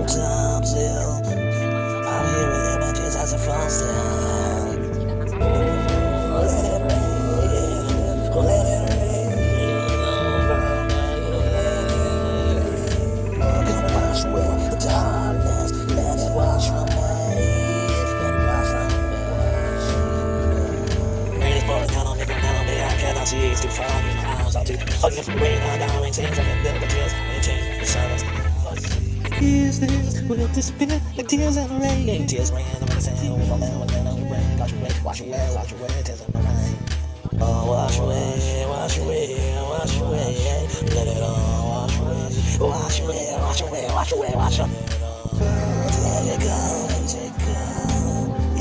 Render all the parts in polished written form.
times ill. I'll hear it images as it falls down. Oh, let it rain, oh, let it rain. Gonna wash away the darkness, let it wash from me, let it wash from me. Rain is pouring down on me, I cannot see, it's too far in my eyes. I'll do hugging from rain, I'm down, things I can build the tears, I change the silence. Is this, will it disappear like tears in the rain? Tears rain, I'm gonna say, oh, I'm down, on the rain. Wash away, tears in the rain. Oh, wash away, wash away, wash away, let it all wash away. Wash away, wash away, wash away, wash away. Let it go, let it go.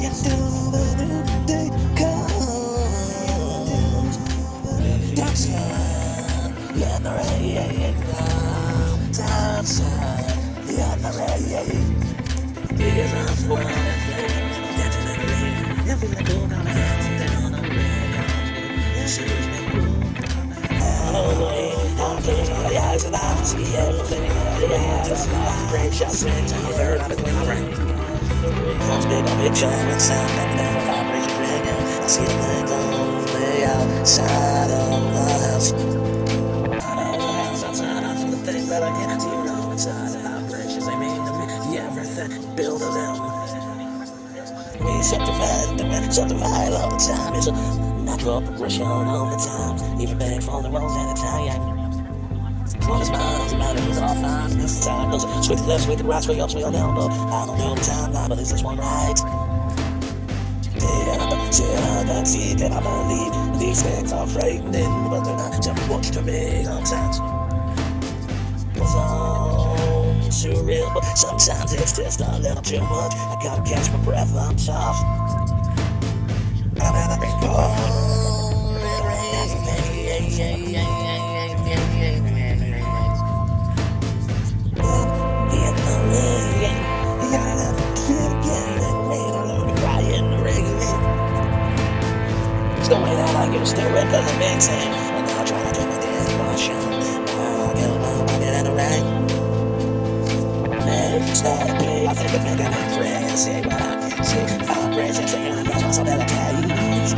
Into the new day comes. Dancing, in the rain. Dancing, in the rain. Here's a fun thing. Dancing in the rain. You feel like going down the hands down the rain. Shoes make room. I'm closed my eyes and I see everything. Yeah, great shots in the third of the rain. Phones big on big show and sound and never vibration ringing. I see the things on the outside of the house. Outside of the things that I can't see on inside the vibrations they mean to me. Yeah, everything build a them. We subdivide all the time. It's a natural progression all the time. Even beg for the rolls at a time. All this mind doesn't matter, it's all fine. This time goes swing to left, swing to right, swing up, swing down. But I don't know the timeline, but it's this one right. I see that I believe these things are frightening, but they're not. Tell me what to me sometimes. It's all surreal, but sometimes it's just a little too much. I gotta catch my breath, I'm tough. I'm in a big ball. It's the way that I used to rip as a big thing. And now I'm trying to do my dance motion. I get my bucket in the rain. It's not a day, I think I'm making a friend. See what I can see. Vibration, taking on myself that I can't use.